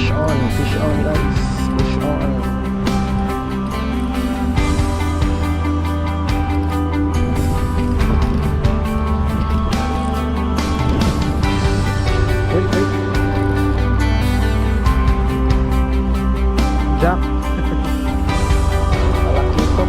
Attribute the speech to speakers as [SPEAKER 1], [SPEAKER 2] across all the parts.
[SPEAKER 1] Fish on guys, fish on. Wait. Jack. Malakito.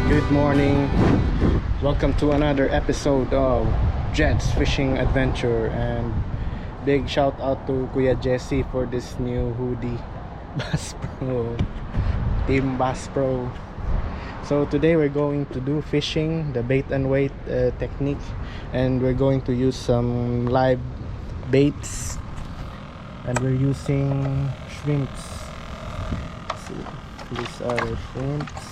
[SPEAKER 1] Good morning, welcome to another episode of Jed's Fishing Adventure, and big shout out to Kuya Jesse for this new hoodie. Bass Pro, Team Bass Pro. So today we're going to do fishing, the bait and weight technique, and we're going to use some live baits, and we're using shrimps. So these are the shrimps,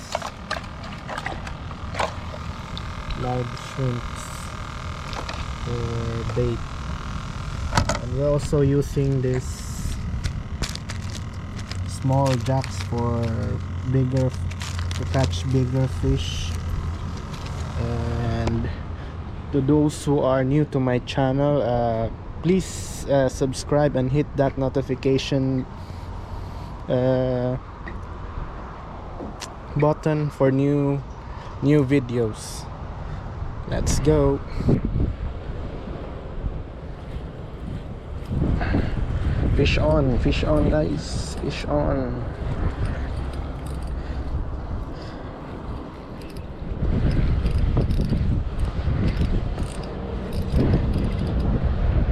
[SPEAKER 1] live shrimps for bait, and we're also using this small jacks for bigger, to catch bigger fish. And to those who are new to my channel, please subscribe and hit that notification button for new videos. Let's go. Fish on guys, fish on.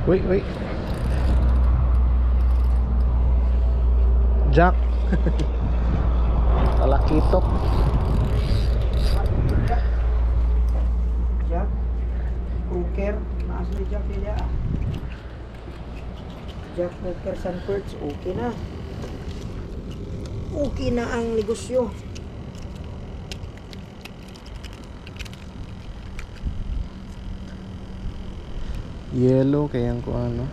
[SPEAKER 1] Wait. Jack. Talakitok.
[SPEAKER 2] Jack, Hooker, naasli Jack nila. Jack, Hooker, Sunperch, okay na. Okay na ang negosyo.
[SPEAKER 1] Yellow kaya ko ano.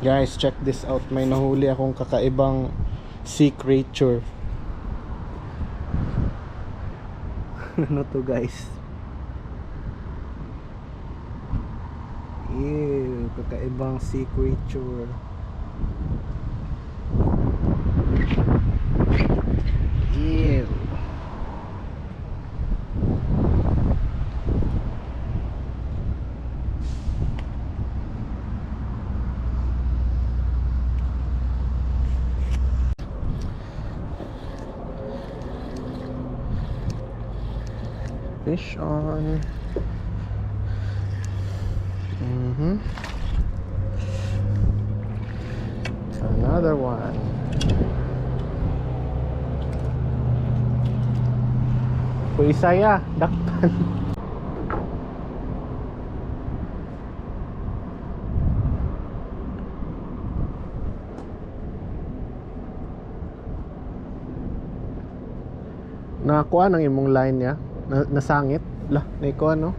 [SPEAKER 1] Guys, check this out. May nahuli akong kakaibang sea creature. Ano to guys? Ew, kakaibang sea creature. Ew. Fish on. Another one. Kuy saya dakpan. Nakakuha ng imong line ya. Nasangit lah, naikuha no.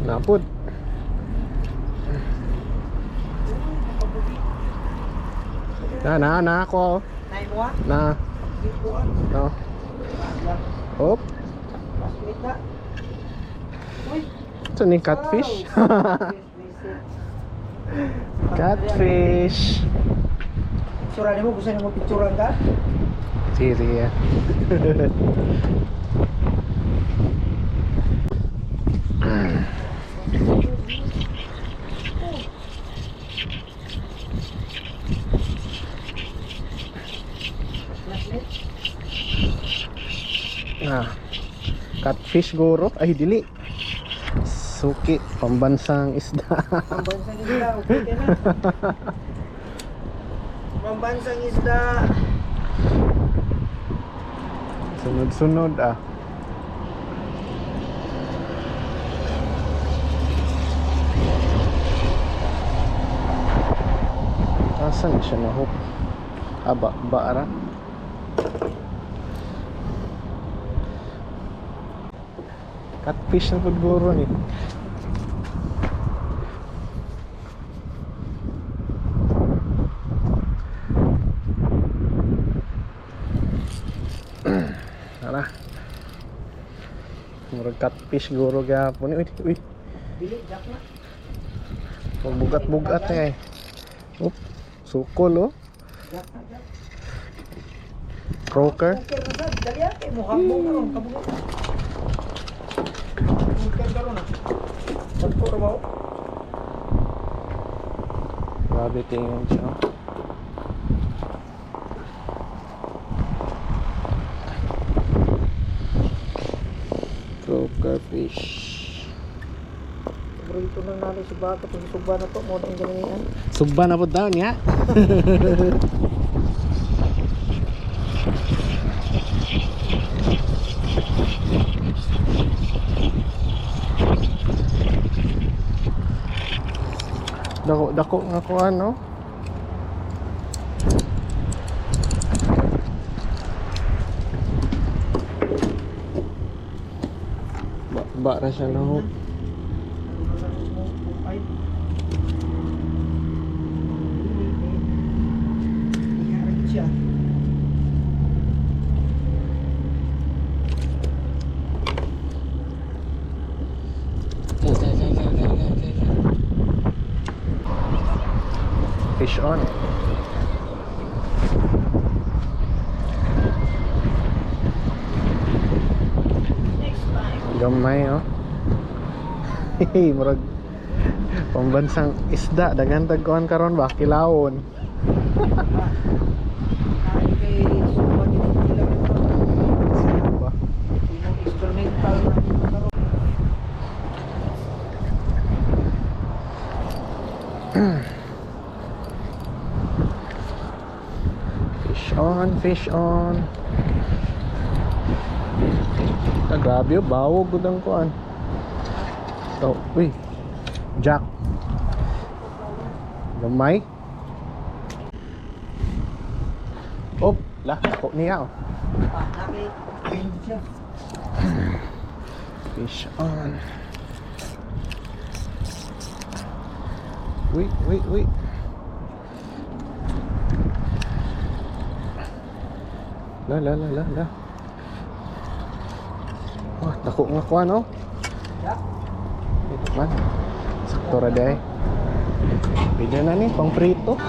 [SPEAKER 1] Napod. Na ako. Na. No. Hop. Ito ni catfish. Catfish.
[SPEAKER 2] Picturean mo, gusto mo picturean ka?
[SPEAKER 1] Sige. Catfish guro. Ay, dili. Suki, pambansang isda.
[SPEAKER 2] Pambansang isda, okay ka na. Pambansang isda.
[SPEAKER 1] Sunod-sunod Asan siya na hook? Baara. Catfish na paguro ni. Tara. Murag catfish guro gapon. Uy.
[SPEAKER 2] Dili, jack na.
[SPEAKER 1] Bugat-bugat eh. Oop. Sukol oh.
[SPEAKER 2] Jack na, jack.
[SPEAKER 1] Croaker.
[SPEAKER 2] Croaker na sad. Dali yan, kay mukhang karon kabungo. Croaker karon na. Pagko ra ba?
[SPEAKER 1] Grabe tingin siya. Croaker fish.
[SPEAKER 2] Paborito nang nalo si bata pag isugba na to mo na yung ganyan.
[SPEAKER 1] Sugba na po daw niya. Dako nga ko ano. Ba ra siya na hook. Fish on. Gamay oh. Hehe, murag pambansang isda, daghan tagkuan karon ba kilawon.
[SPEAKER 2] Kay suba din nila
[SPEAKER 1] Ba?
[SPEAKER 2] yung instrumental na karon.
[SPEAKER 1] Fish on. Grabe oh, bawog gud ang kuan. Uy. Jack. Gamay. Ko niya oh.
[SPEAKER 2] Ayun siya.
[SPEAKER 1] Fish on. Wait. La. Oh, dako nga kuan oh.
[SPEAKER 2] Jack.
[SPEAKER 1] Ito man. Sakto ra day. Pwede na ni pang prito.